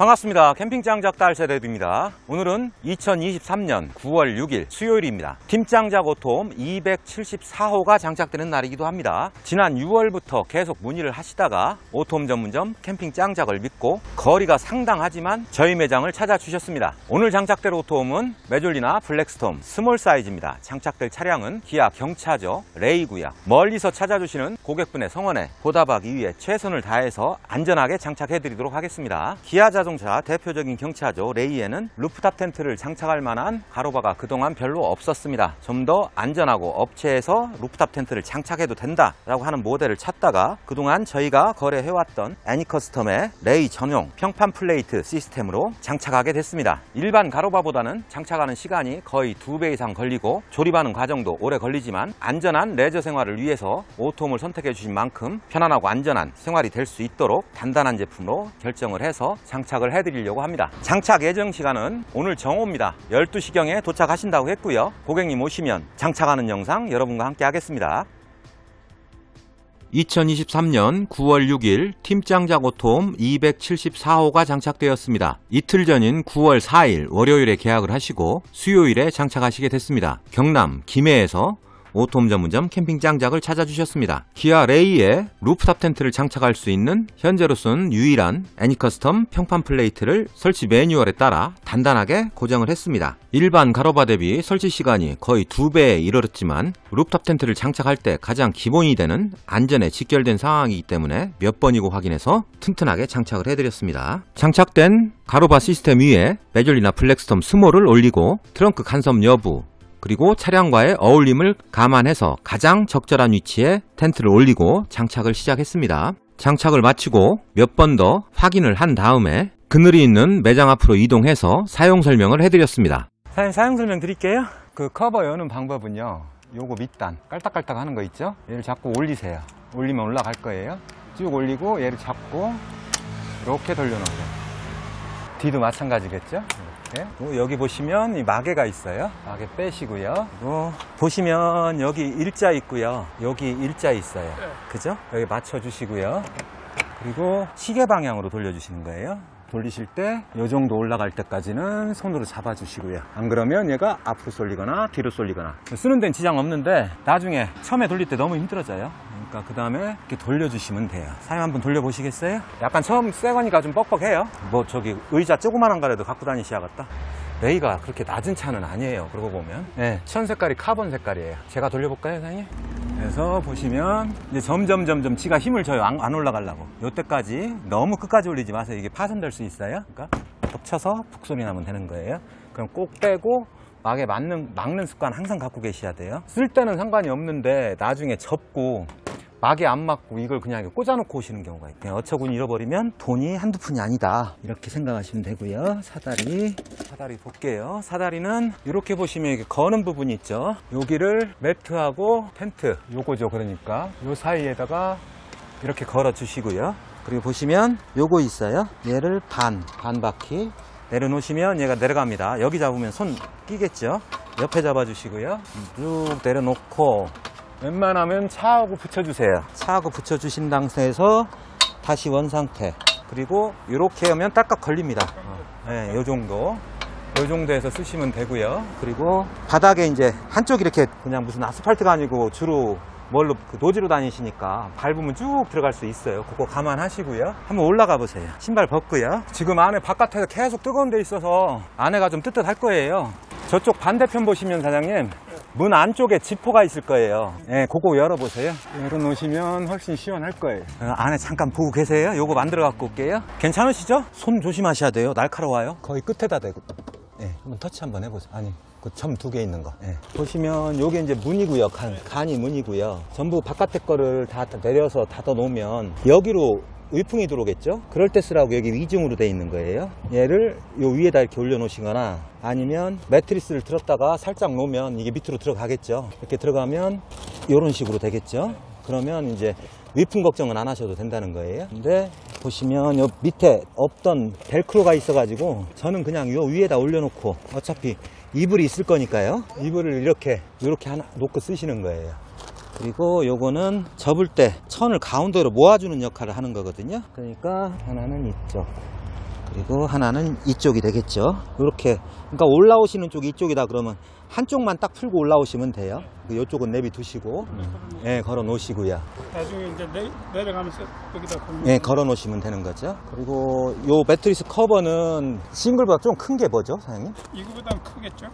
반갑습니다. 캠핑장작 딸세대입니다. 오늘은 2023년 9월 6일 수요일입니다. 팀장작 오토홈 274호가 장착되는 날이기도 합니다. 지난 6월부터 계속 문의를 하시다가 오토홈 전문점 캠핑장작을 믿고 거리가 상당하지만 저희 매장을 찾아주셨습니다. 오늘 장착될 오토홈은 메졸리나 블랙스톰 스몰 사이즈입니다. 장착될 차량은 기아 경차죠. 레이고요. 멀리서 찾아주시는 고객분의 성원에 보답하기 위해 최선을 다해서 안전하게 장착해 드리도록 하겠습니다. 기아 자동차 대표적인 경차죠. 레이에는 루프탑 텐트를 장착할 만한 가로바가 그동안 별로 없었습니다. 좀 더 안전하고 업체에서 루프탑 텐트를 장착해도 된다라고 하는 모델을 찾다가 그동안 저희가 거래해왔던 애니커스텀의 레이 전용 평판 플레이트 시스템으로 장착하게 됐습니다. 일반 가로바보다는 장착하는 시간이 거의 2배 이상 걸리고 조립하는 과정도 오래 걸리지만 안전한 레저 생활을 위해서 오토홈을 선택해 주신 만큼 편안하고 안전한 생활이 될 수 있도록 단단한 제품으로 결정을 해서 장착을 해드리려고 합니다. 장착 예정 시간은 오늘 정오입니다. 12시경에 도착하신다고 했고요. 고객님 오시면 장착하는 영상 여러분과 함께 하겠습니다. 2023년 9월 6일 팀장작 오토홈 274호가 장착되었습니다. 이틀 전인 9월 4일 월요일에 계약을 하시고 수요일에 장착하시게 됐습니다. 경남 김해에서 오토홈 전문점 캠핑장작을 찾아주셨습니다. 기아 레이에 루프탑 텐트를 장착할 수 있는 현재로서는 유일한 애니커스텀 평판 플레이트를 설치 매뉴얼에 따라 단단하게 고정을 했습니다. 일반 가로바 대비 설치 시간이 거의 2배에 이르렀지만 루프탑 텐트를 장착할 때 가장 기본이 되는 안전에 직결된 상황이기 때문에 몇 번이고 확인해서 튼튼하게 장착을 해드렸습니다. 장착된 가로바 시스템 위에 메졸리나 블랙스톰 스몰을 올리고 트렁크 간섭 여부 그리고 차량과의 어울림을 감안해서 가장 적절한 위치에 텐트를 올리고 장착을 시작했습니다. 장착을 마치고 몇 번 더 확인을 한 다음에 그늘이 있는 매장 앞으로 이동해서 사용 설명을 해드렸습니다. 사용 설명 드릴게요. 그 커버 여는 방법은요. 요거 밑단 깔딱깔딱 하는 거 있죠? 얘를 잡고 올리세요. 올리면 올라갈 거예요. 쭉 올리고 얘를 잡고 이렇게 돌려놓으세요. 뒤도 마찬가지겠죠? 여기 보시면 이 마개가 있어요. 마개 빼시고요. 그리고 보시면 여기 일자 있고요. 여기 일자 있어요. 그죠? 여기 맞춰 주시고요. 그리고 시계 방향으로 돌려주시는 거예요. 돌리실 때 이 정도 올라갈 때까지는 손으로 잡아 주시고요. 안 그러면 얘가 앞으로 쏠리거나 뒤로 쏠리거나 쓰는 데는 지장 없는데 나중에 처음에 돌릴 때 너무 힘들어져요. 그러니까 그 다음에 이렇게 돌려주시면 돼요. 사용 한번 돌려보시겠어요? 약간 처음 새 거니까 좀 뻑뻑해요. 뭐 저기 의자 조그만한 거라도 갖고 다니셔야겠다. 레이가 그렇게 낮은 차는 아니에요. 그러고 보면 네, 천 색깔이 카본 색깔이에요. 제가 돌려볼까요, 사장님? 그래서 보시면 이제 점점 지가 힘을 줘요. 안 올라가려고. 요때까지 너무 끝까지 올리지 마세요. 이게 파손될 수 있어요. 그러니까 덮쳐서 북소리 나면 되는 거예요. 그럼 꼭 빼고 막에 막는 습관 항상 갖고 계셔야 돼요. 쓸 때는 상관이 없는데 나중에 접고 막에 안 맞고 이걸 그냥 꽂아놓고 오시는 경우가 있대요. 어처구니 잃어버리면 돈이 한두 푼이 아니다. 이렇게 생각하시면 되고요. 사다리 볼게요. 사다리는 이렇게 보시면 이렇게 거는 부분이 있죠. 여기를 매트하고 텐트 요거죠. 그러니까 요 사이에다가 이렇게 걸어 주시고요. 그리고 보시면 요거 있어요. 얘를 반 바퀴 내려놓으시면 얘가 내려갑니다. 여기 잡으면 손 끼겠죠. 옆에 잡아주시고요. 쭉 내려놓고 웬만하면 차하고 붙여주세요. 차하고 붙여주신 상태에서 다시 원상태. 그리고 이렇게 하면 딱딱 걸립니다. 네, 요 정도에서 쓰시면 되고요. 그리고 바닥에 이제 한쪽 이렇게 그냥 무슨 아스팔트가 아니고 주로 뭘로 노지로 다니시니까 밟으면 쭉 들어갈 수 있어요. 그거 감안하시고요. 한번 올라가 보세요. 신발 벗고요. 지금 안에 바깥에서 계속 뜨거운 데 있어서 안에가 좀 뜨뜻할 거예요. 저쪽 반대편 보시면 사장님 문 안쪽에 지퍼가 있을 거예요. 네, 그거 열어보세요. 열어놓으시면 훨씬 시원할 거예요. 안에 잠깐 보고 계세요. 요거 만들어 갖고 올게요. 괜찮으시죠? 손 조심하셔야 돼요. 날카로워요. 거의 끝에다 대고. 네, 한번 터치 한번 해보세요. 아니 그 점 2개 있는 거. 네. 보시면 요게 이제 문이고요. 간이 문이고요. 전부 바깥에 거를 다 내려서 닫아 놓으면 여기로 위풍이 들어오겠죠? 그럴 때 쓰라고 여기 이중으로 돼 있는 거예요. 얘를 요 위에다 이렇게 올려 놓으시거나 아니면 매트리스를 들었다가 살짝 놓으면 이게 밑으로 들어가겠죠. 이렇게 들어가면 이런 식으로 되겠죠. 그러면 이제 위풍 걱정은 안 하셔도 된다는 거예요. 근데 보시면 요 밑에 없던 벨크로가 있어 가지고 저는 그냥 요 위에다 올려놓고 어차피 이불이 있을 거니까요. 이불을 이렇게 하나 놓고 쓰시는 거예요. 그리고 요거는 접을 때 천을 가운데로 모아주는 역할을 하는 거거든요. 그러니까 하나는 이쪽, 그리고 하나는 이쪽이 되겠죠. 이렇게, 그러니까 올라오시는 쪽이 이쪽이다 그러면 한쪽만 딱 풀고 올라오시면 돼요. 이쪽은 내비두시고, 예, 걸어 놓으시고요. 나중에 이제 내려가면서 여기다 예, 걸어 놓으시면 되는 거죠. 그리고 요 매트리스 커버는 싱글보다 좀 큰 게 뭐죠, 사장님? 이거보다는 크겠죠?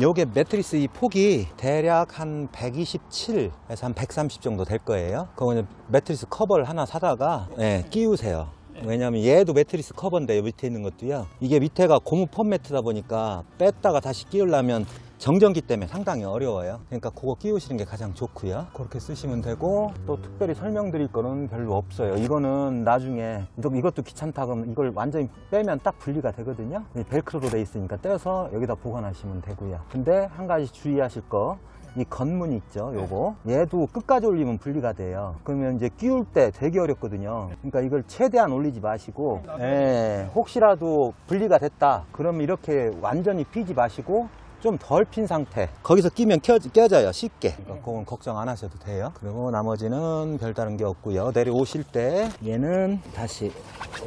요게 매트리스 이 폭이 대략 한 127에서 한 130 정도 될 거예요. 그거는 매트리스 커버를 하나 사다가, 예, 끼우세요. 왜냐면 얘도 매트리스 커버인데 밑에 있는 것도요, 이게 밑에가 고무 펌 매트다 보니까 뺐다가 다시 끼우려면 정전기 때문에 상당히 어려워요. 그러니까 그거 끼우시는 게 가장 좋고요. 그렇게 쓰시면 되고, 또 특별히 설명드릴 거는 별로 없어요. 이거는 나중에 이것도 귀찮다 그러면 이걸 완전히 빼면 딱 분리가 되거든요. 벨크로로 돼 있으니까 떼서 여기다 보관하시면 되고요. 근데 한 가지 주의하실 거, 이 겉무늬 있죠, 요거. 얘도 끝까지 올리면 분리가 돼요. 그러면 이제 끼울 때 되게 어렵거든요. 그러니까 이걸 최대한 올리지 마시고, 예, 혹시라도 분리가 됐다 그러면 이렇게 완전히 피지 마시고 좀 덜 핀 상태, 거기서 끼면 깨져요, 쉽게. 그러니까 그건 걱정 안 하셔도 돼요. 그리고 나머지는 별다른 게 없고요. 내려오실 때 얘는 다시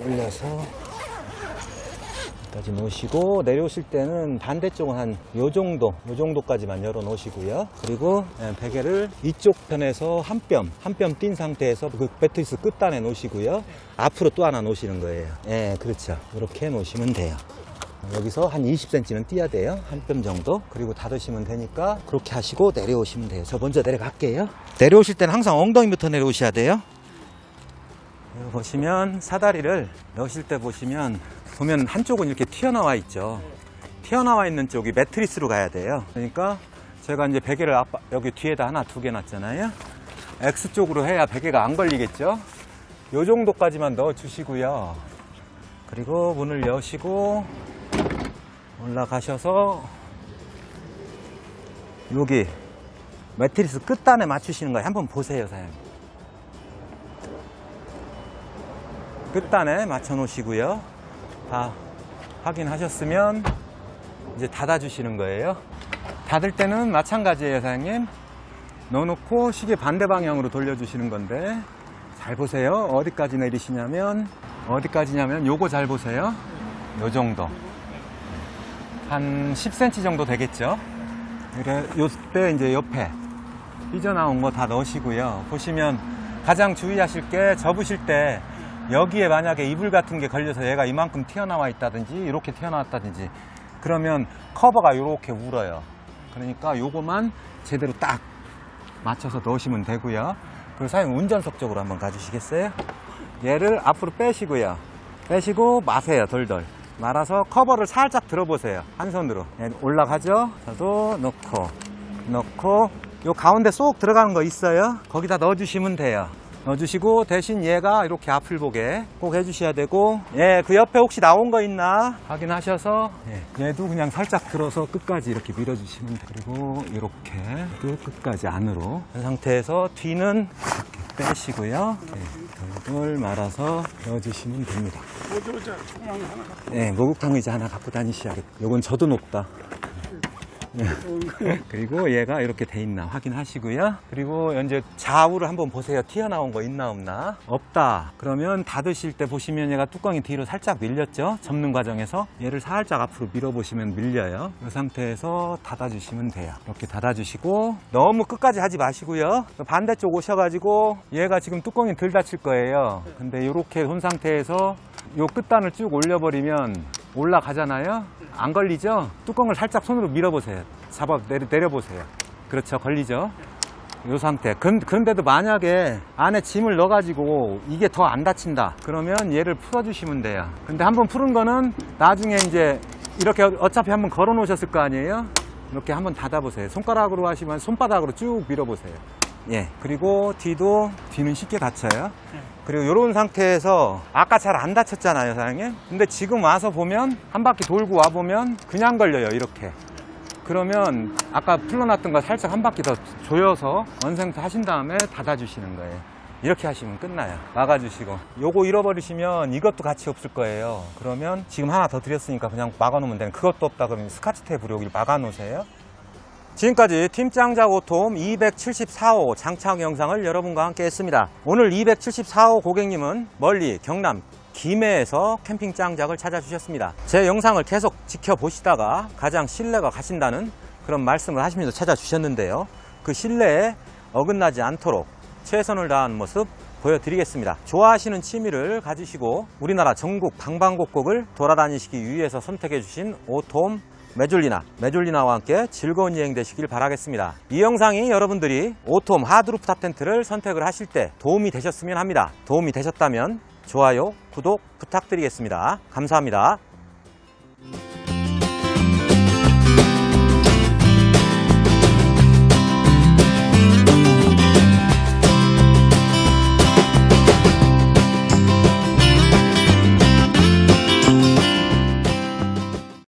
올려서 까지 놓으시고, 내려오실 때는 반대쪽은 한 요 정도까지만 열어 놓으시고요. 그리고 베개를 이쪽 편에서 한 뼘 띈 상태에서 그 매트리스 끝단에 놓으시고요. 앞으로 또 하나 놓으시는 거예요. 예, 그렇죠. 이렇게 놓으시면 돼요. 여기서 한 20cm는 띄어야 돼요. 한 뼘 정도. 그리고 닫으시면 되니까 그렇게 하시고 내려오시면 돼요. 저 먼저 내려갈게요. 내려오실 때는 항상 엉덩이부터 내려오셔야 돼요. 여기 보시면 사다리를 넣으실 때 보면 한쪽은 이렇게 튀어나와 있죠. 튀어나와 있는 쪽이 매트리스로 가야 돼요. 그러니까 제가 이제 베개를 여기 뒤에다 하나 두 개 놨잖아요. X쪽으로 해야 베개가 안 걸리겠죠. 요 정도까지만 넣어 주시고요. 그리고 문을 여시고 올라가셔서 여기 매트리스 끝단에 맞추시는 거 한번 보세요, 사장님. 끝단에 맞춰 놓으시고요. 다 확인하셨으면 이제 닫아 주시는 거예요. 닫을 때는 마찬가지예요, 사장님. 넣어놓고 시계 반대 방향으로 돌려 주시는 건데, 잘 보세요. 어디까지 내리시냐면, 요거 잘 보세요. 요 정도. 한 10cm 정도 되겠죠. 요때 이제 옆에 삐져나온 거 다 넣으시고요. 보시면 가장 주의하실 게, 접으실 때 여기에 만약에 이불 같은 게 걸려서 얘가 이만큼 튀어나와 있다든지 이렇게 튀어나왔다든지 그러면 커버가 이렇게 울어요. 그러니까 요거만 제대로 딱 맞춰서 넣으시면 되고요. 그리고 사장님 운전석 쪽으로 한번 가주시겠어요? 얘를 앞으로 빼시고요. 빼시고 마세요. 돌돌 말아서 커버를 살짝 들어보세요. 한 손으로 올라가죠. 저도 넣고 요 가운데 쏙 들어가는 거 있어요. 거기다 넣어주시면 돼요. 넣어주시고, 대신 얘가 이렇게 앞을 보게 꼭 해주셔야 되고, 예, 그 옆에 혹시 나온 거 있나 확인하셔서, 예, 얘도 그냥 살짝 들어서 끝까지 이렇게 밀어주시면 돼요. 그리고 이렇게 또 끝까지 안으로 한 상태에서 뒤는 이렇게 빼시고요. 예, 돌돌 말아서 넣어주시면 됩니다. 예, 목욕탕 의자 하나 갖고 다니셔야겠다. 요건 저도 높다. 그리고 얘가 이렇게 돼 있나 확인하시고요. 그리고 이제 좌우를 한번 보세요. 튀어나온 거 있나 없나. 없다 그러면 닫으실 때 보시면 얘가 뚜껑이 뒤로 살짝 밀렸죠. 접는 과정에서 얘를 살짝 앞으로 밀어보시면 밀려요. 이 상태에서 닫아주시면 돼요. 이렇게 닫아주시고, 너무 끝까지 하지 마시고요. 반대쪽 오셔가지고 얘가 지금 뚜껑이 덜 닫힐 거예요. 근데 이렇게 온 상태에서 요 끝단을 쭉 올려버리면 올라가잖아요. 안 걸리죠? 뚜껑을 살짝 손으로 밀어보세요. 내려보세요. 그렇죠. 걸리죠? 이 상태. 그런데도 만약에 안에 짐을 넣어가지고 이게 더 안 닫힌다 그러면 얘를 풀어주시면 돼요. 근데 한번 푸른 거는 나중에 이제 이렇게 어차피 한번 걸어 놓으셨을 거 아니에요? 이렇게 한번 닫아보세요. 손가락으로 하시면 손바닥으로 쭉 밀어보세요. 예. 그리고 뒤는 쉽게 닫혀요. 그리고 이런 상태에서 아까 잘 안 닫혔잖아요, 사장님. 근데 지금 와서 보면 한 바퀴 돌고 와 보면 그냥 걸려요, 이렇게. 그러면 아까 풀러놨던 거 살짝 한 바퀴 더 조여서 원생태 하신 다음에 닫아주시는 거예요. 이렇게 하시면 끝나요. 막아주시고. 요거 잃어버리시면 이것도 같이 없을 거예요. 그러면 지금 하나 더 드렸으니까 그냥 막아놓으면 되는. 그것도 없다 그러면 스카치 테이프로 여기 막아놓으세요. 지금까지 팀짱작 오톰 274호 장착 영상을 여러분과 함께 했습니다. 오늘 274호 고객님은 멀리 경남 김해에서 캠핑장작을 찾아주셨습니다. 제 영상을 계속 지켜보시다가 가장 신뢰가 가신다는 그런 말씀을 하시면서 찾아주셨는데요. 그 신뢰에 어긋나지 않도록 최선을 다하는 모습 보여드리겠습니다. 좋아하시는 취미를 가지시고 우리나라 전국 방방곡곡을 돌아다니시기 위해서 선택해주신 오톰 메졸리나와 함께 즐거운 여행 되시길 바라겠습니다. 이 영상이 여러분들이 오톰 하드루프 탑텐트를 선택을 하실 때 도움이 되셨으면 합니다. 도움이 되셨다면 좋아요, 구독 부탁드리겠습니다. 감사합니다.